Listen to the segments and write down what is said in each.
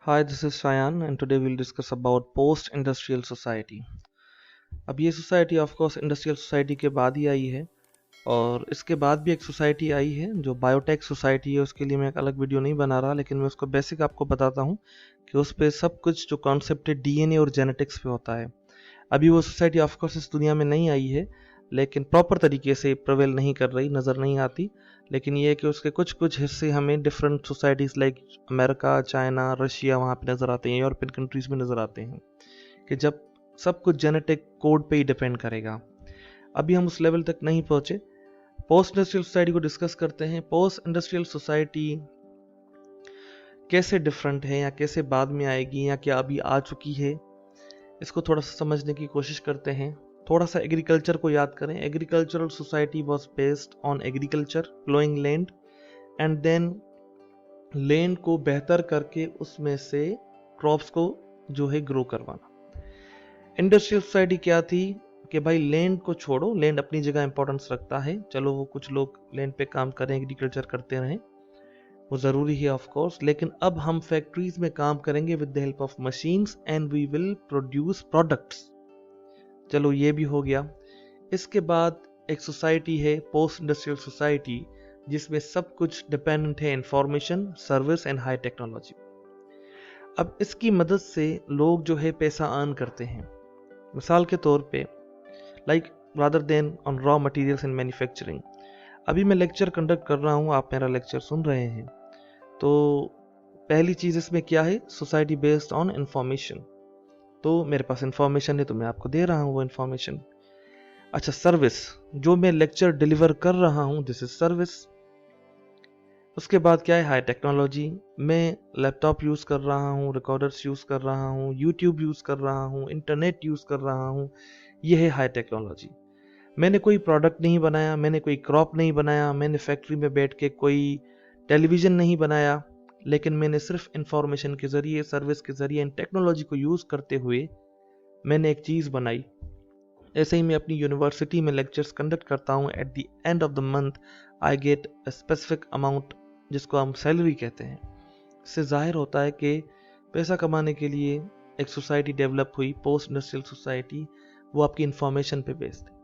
Hi, this is Shayan, and today we'll discuss about post-industrial society. अब ये society of course industrial society के बाद ही आई है और इसके बाद भी एक सोसाइटी आई है जो बायोटेक सोसाइटी है। उसके लिए मैं एक अलग वीडियो नहीं बना रहा, लेकिन मैं उसको बेसिक आपको बताता हूँ कि उस पर सब कुछ जो कॉन्सेप्ट है डीएनए और जेनेटिक्स पे होता है। अभी वो सोसाइटी ऑफ कोर्स इस दुनिया में नहीं आई है, लेकिन प्रॉपर तरीके से प्रवेल नहीं कर रही, नज़र नहीं आती। लेकिन ये है कि उसके कुछ कुछ हिस्से हमें different societies like America, China, Russia वहाँ पे नज़र आते हैं, यूरोपियन कंट्रीज़ में नज़र आते हैं कि जब सब कुछ जेनेटिक कोड पे ही डिपेंड करेगा। अभी हम उस लेवल तक नहीं पहुँचे। पोस्ट इंडस्ट्रियल सोसाइटी को डिस्कस करते हैं। पोस्ट इंडस्ट्रियल सोसाइटी कैसे डिफरेंट है या कैसे बाद में आएगी या क्या अभी आ चुकी है, इसको थोड़ा सा समझने की कोशिश करते हैं। थोड़ा सा एग्रीकल्चर को याद करें। Agricultural society was based on agriculture, ploughing land and then land को बेहतर करके उसमें से क्रॉप्स को जो है ग्रो करवाना। इंडस्ट्रियल सोसाइटी क्या थी कि भाई लैंड को छोड़ो, लैंड अपनी जगह इंपॉर्टेंस रखता है, चलो वो कुछ लोग लैंड पे काम करें, एग्रीकल्चर करते रहें, वो ज़रूरी है ऑफ कोर्स, लेकिन अब हम फैक्ट्रीज में काम करेंगे with the help of machines and we will produce products. चलो ये भी हो गया। इसके बाद एक सोसाइटी है पोस्ट इंडस्ट्रियल सोसाइटी जिसमें सब कुछ डिपेंडेंट है information, service and high technology. अब इसकी मदद से लोग जो है पैसा अर्न करते हैं। मिसाल के तौर पे like rather than on raw materials and manufacturing. अभी मैं लेक्चर कंडक्ट कर रहा हूँ, आप मेरा लेक्चर सुन रहे हैं, तो पहली चीज़ इसमें क्या है, सोसाइटी बेस्ड ऑन इंफॉर्मेशन। तो मेरे पास इंफॉर्मेशन है तो मैं आपको दे रहा हूँ वो इंफॉर्मेशन। अच्छा, सर्विस, जो मैं लेक्चर डिलीवर कर रहा हूँ दिस इज सर्विस। उसके बाद क्या है, हाई टेक्नोलॉजी। मैं लैपटॉप यूज़ कर रहा हूँ, रिकॉर्डर्स यूज़ कर रहा हूँ, यूट्यूब यूज़ कर रहा हूँ, इंटरनेट यूज़ कर रहा हूँ, ये है हाई टेक्नोलॉजी। मैंने कोई प्रोडक्ट नहीं बनाया, मैंने कोई क्रॉप नहीं बनाया, मैंने फैक्ट्री में बैठ के कोई टेलीविज़न नहीं बनाया, लेकिन मैंने सिर्फ इंफॉर्मेशन के ज़रिए, सर्विस के ज़रिए, इन टेक्नोलॉजी को यूज़ करते हुए मैंने एक चीज़ बनाई। ऐसे ही मैं अपनी यूनिवर्सिटी में लेक्चर्स कंडक्ट करता हूँ। At the end of the month I get a specific amount जिसको हम सैलरी कहते हैं। इससे जाहिर होता है कि पैसा कमाने के लिए एक सोसाइटी डेवलप हुई, पोस्ट इंडस्ट्रियल सोसाइटी, वो आपकी इंफॉर्मेशन पे बेस्ड है।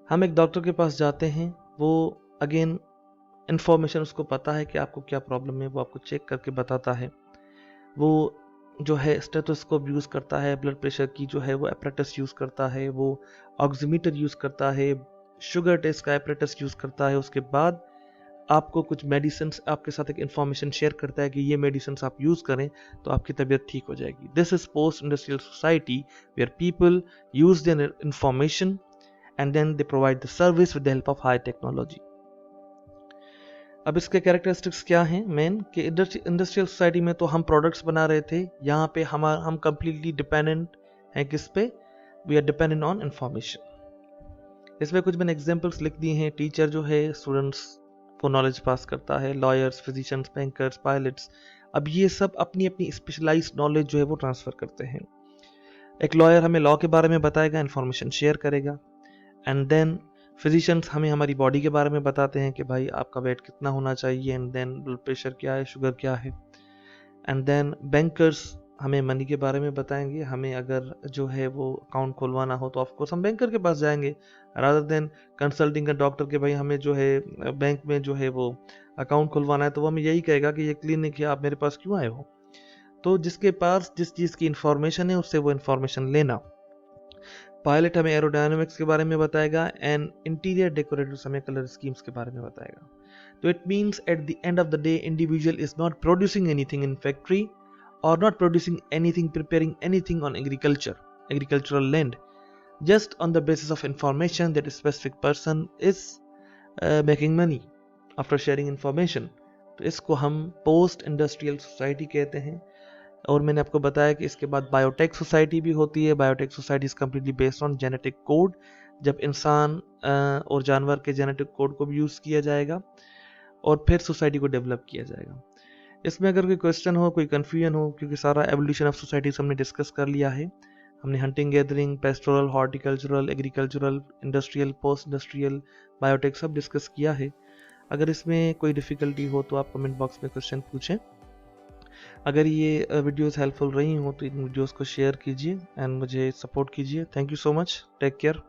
हम एक डॉक्टर के पास जाते हैं, वो अगेन इंफॉर्मेशन, उसको पता है कि आपको क्या प्रॉब्लम है, वो आपको चेक करके बताता है। वो जो है स्टेथोस्कोप यूज़ करता है, ब्लड प्रेशर की जो है वो एपरेटस यूज़ करता है, वो ऑक्सीमीटर यूज़ करता है, शुगर टेस्ट का एपरेटस यूज़ करता है। उसके बाद आपको कुछ मेडिसिन, आपके साथ एक इन्फॉर्मेशन शेयर करता है कि ये मेडिसिन आप यूज़ करें तो आपकी तबीयत ठीक हो जाएगी। This is post industrial society where people use their information and then they provide the service with the help of high technology. अब इसके कैरेक्टरिस्टिक्स क्या हैं मेन, कि इंडस्ट्रियल सोसाइटी में तो हम प्रोडक्ट्स बना रहे थे, यहाँ पे हम कंप्लीटली डिपेंडेंट हैं किस पे, we are dependent on information. इसमें कुछ मैंने एग्जांपल्स लिख दिए हैं। टीचर जो है स्टूडेंट्स को नॉलेज पास करता है, लॉयर्स, फिजिशियंस, बैंकर्स, पायलट्स, अब ये सब अपनी अपनी स्पेशलाइज्ड नॉलेज जो है वो ट्रांसफ़र करते हैं। एक लॉयर हमें लॉ के बारे में बताएगा, इन्फॉर्मेशन शेयर करेगा, एंड देन फिजिशियंस हमें हमारी बॉडी के बारे में बताते हैं कि भाई आपका वेट कितना होना चाहिए, एंड देन ब्लड प्रेशर क्या है, शुगर क्या है, एंड देन बैंकर्स हमें मनी के बारे में बताएंगे। हमें अगर जो है वो अकाउंट खुलवाना हो तो ऑफकोर्स हम बैंकर के पास जाएंगे, rather than consulting a doctor के भाई हमें जो है बैंक में जो है वो अकाउंट खुलवाना है, तो वो हमें यही कहेगा कि ये क्लिनिक है, आप मेरे पास क्यों आए हो। तो जिसके पास जिस चीज़ की इंफॉर्मेशन है उससे वो इंफॉर्मेशन लेना। पायलट हमें एरोडायनामिक्स के बारे में बताएगा, एंड इंटीरियर डेकोरेटर्स हमें कलर स्कीम्स के बारे में बताएगा। तो it means at the end of the day individual is not producing anything in factory or not producing anything, preparing anything on agricultural land, just on the basis of information that a specific person is making money after sharing information। तो इसको हम post industrial society कहते हैं। और मैंने आपको बताया कि इसके बाद बायोटेक सोसाइटी भी होती है। Biotech society is completely based on genetic code, जब इंसान और जानवर के जेनेटिक कोड को भी यूज़ किया जाएगा और फिर सोसाइटी को डेवलप किया जाएगा। इसमें अगर कोई क्वेश्चन हो, कोई कन्फ्यूजन हो, क्योंकि सारा एवोल्यूशन ऑफ सोसाइटीज हमने डिस्कस कर लिया है। हमने hunting, gathering, pastoral, horticultural, agricultural, industrial, post industrial, biotech सब डिस्कस किया है। अगर इसमें कोई डिफ़िकल्टी हो तो आप कमेंट बॉक्स में क्वेश्चन पूछें। अगर ये वीडियोस हेल्पफुल रही हो तो इन वीडियोस को शेयर कीजिए एंड मुझे सपोर्ट कीजिए। Thank you so much, take care.